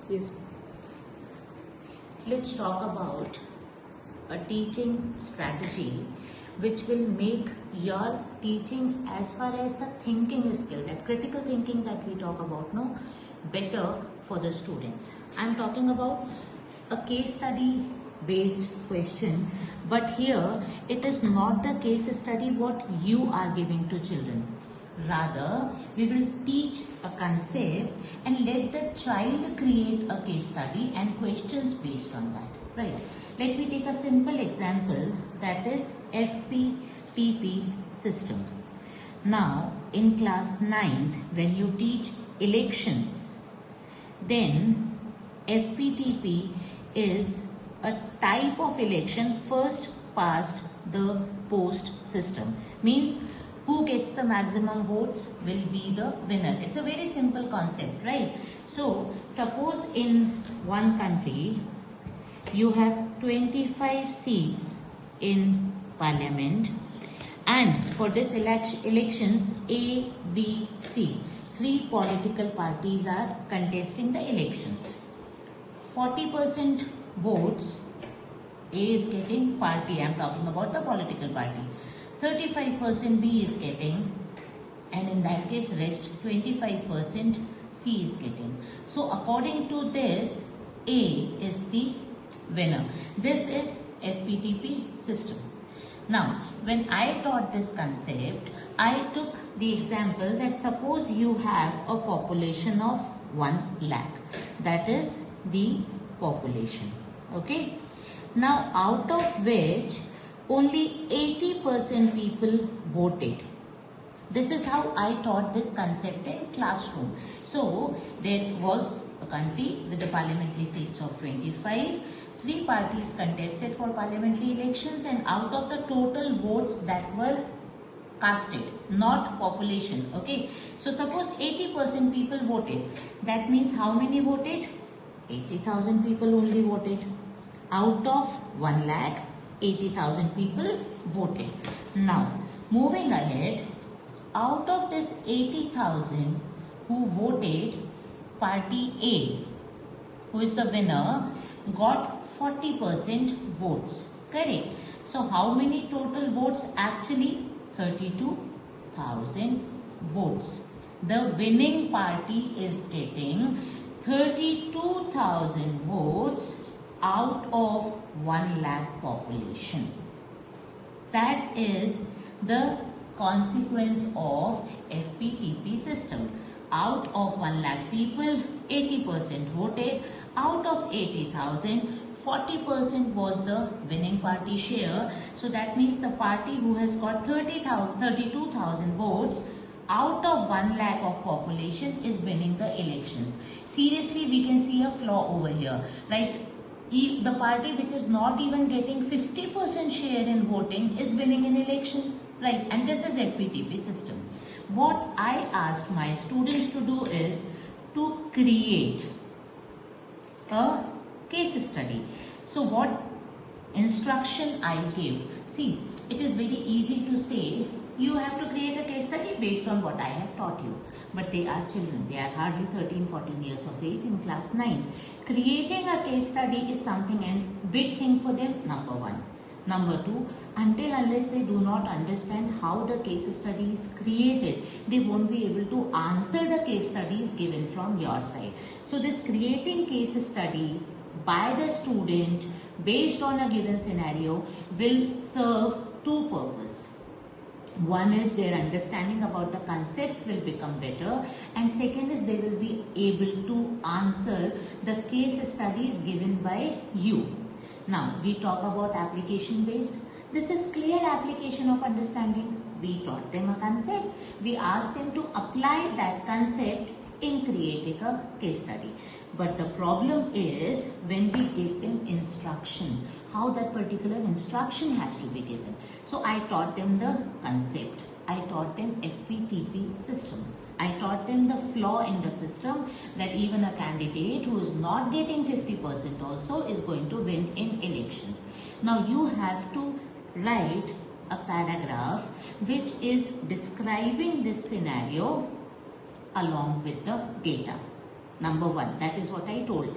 Yes. Let's talk about a teaching strategy which will make your teaching as far as the thinking skill, that critical thinking that we talk about, no, better for the students. I'm talking about a case study based question, but here it is not the case study what you are giving to children. Rather, we will teach a concept and let the child create a case study and questions based on that. Right. Let me take a simple example, that is FPTP system. Now, in class 9th, when you teach elections, then FPTP is a type of election, first past the post system. Means who gets the maximum votes will be the winner. It's a very simple concept, right? So, suppose in one country, you have 25 seats in parliament, and for this elections A, B, C, 3 political parties are contesting the elections. 40% votes A is getting, party, I am talking about the political party. 35% B is getting, and in that case rest 25% C is getting. So according to this, A is the winner. This is FPTP system. Now, when I taught this concept, I took the example that suppose you have a population of 1 lakh. That is the population. Okay. Now, out of which only 80% people voted. This is how I taught this concept in classroom. So, there was a country with the parliamentary seats of 25. 3 parties contested for parliamentary elections, and out of the total votes that were casted, not population, okay. So, suppose 80% people voted. That means how many voted? 80,000 people only voted. Out of 1 lakh, 80,000 people voted. Now, moving ahead, out of this 80,000 who voted, party A, who is the winner, got 40% votes. Correct. So, how many total votes? Actually, 32,000 votes. The winning party is getting 32,000 votes out of 1 lakh population. That is the consequence of FPTP system. Out of 1 lakh people, 80% voted. Out of 80,000, 40% was the winning party share. So that means the party who has got 32,000 votes out of 1 lakh of population is winning the elections. Seriously, we can see a flaw over here, right? The party which is not even getting 50% share in voting is winning in elections, right? And this is FPTP system. What I asked my students to do is to create a case study. So what instruction I gave? See, it is very easy to say you have to create a case study based on what I have taught you. But they are children. They are hardly 13-14 years of age in class 9. Creating a case study is something and big thing for them, number 1. Number 2, unless they do not understand how the case study is created, they won't be able to answer the case studies given from your side. So this creating case study by the student based on a given scenario will serve 2 purposes. One is their understanding about the concept will become better, and second is they will be able to answer the case studies given by you. Now, we talk about application based. This is clear application of understanding. We taught them a concept. We asked them to apply that concept in creating a case study. But the problem is when we give them instruction, how that particular instruction has to be given. So I taught them the concept. I taught them FPTP system. I taught them the flaw in the system, that even a candidate who is not getting 50% also is going to win in elections. Now you have to write a paragraph which is describing this scenario along with the data. Number one, that is what I told.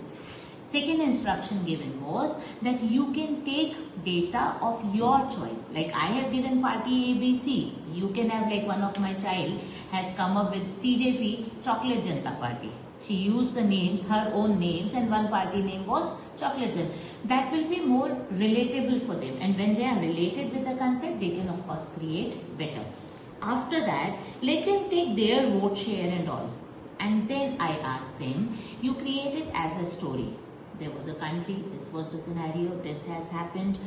Second instruction given was that you can take data of your choice. Like I have given party ABC. You can have, like one of my child has come up with CJP, Chocolate Janta Party. She used the names, her own names, and one party name was Chocolate Janta. That will be more relatable for them. And when they are related with the concept, they can of course create better. After that, let them take their vote share and all. And then I asked them, you create it as a story. There was a country, this was the scenario, this has happened.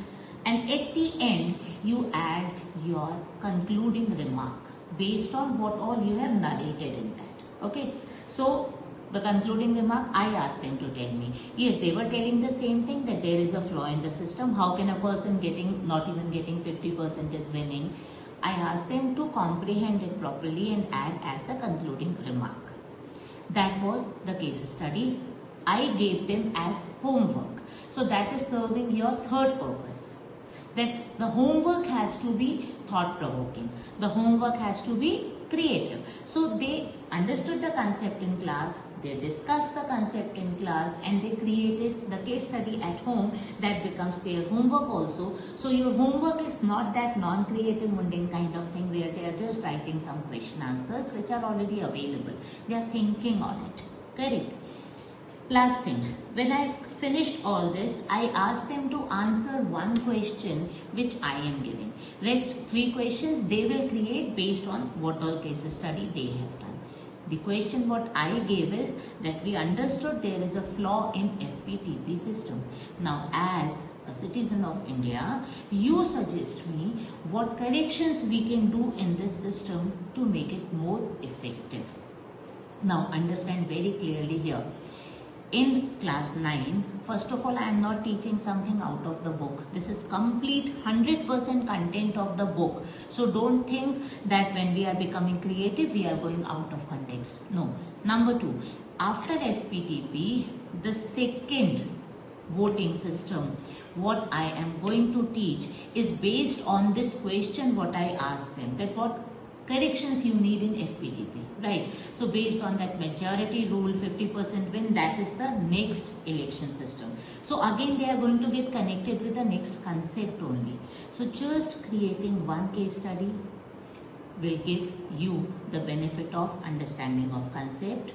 And at the end, you add your concluding remark based on what all you have narrated in that. Okay. So, the concluding remark, I asked them to tell me. Yes, they were telling the same thing, that there is a flaw in the system. How can a person not even getting 50% is winning? I asked them to comprehend it properly and add as the concluding remark. That was the case study. I gave them as homework. So that is serving your third purpose. That the homework has to be thought-provoking. The homework has to be creative. So they understood the concept in class, they discussed the concept in class, and they created the case study at home. That becomes their homework also. So your homework is not that non-creative mundane kind of thing where they are just writing some question answers which are already available. They are thinking on it. Correct? Last thing, when I finished all this, I asked them to answer one question which I am giving. Rest 3 questions they will create based on what all case study they have done. The question what I gave is that we understood there is a flaw in FPTP system. Now as a citizen of India, you suggest me what corrections we can do in this system to make it more effective. Now understand very clearly here. In class 9, first of all, I am not teaching something out of the book. This is complete 100% content of the book. So don't think that when we are becoming creative, we are going out of context. No. Number 2, after FPTP, the second voting system, what I am going to teach is based on this question what I asked them. That what corrections you need in FPTP, right? So based on that majority rule, 50% win, that is the next election system. So again they are going to get connected with the next concept only. So just creating one case study will give you the benefit of understanding of concept,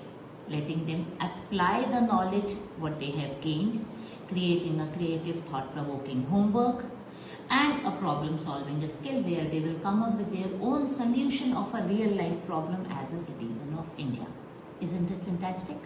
letting them apply the knowledge what they have gained, creating a creative thought-provoking homework, and a problem solving skill where they will come up with their own solution of a real life problem as a citizen of India. Isn't it fantastic?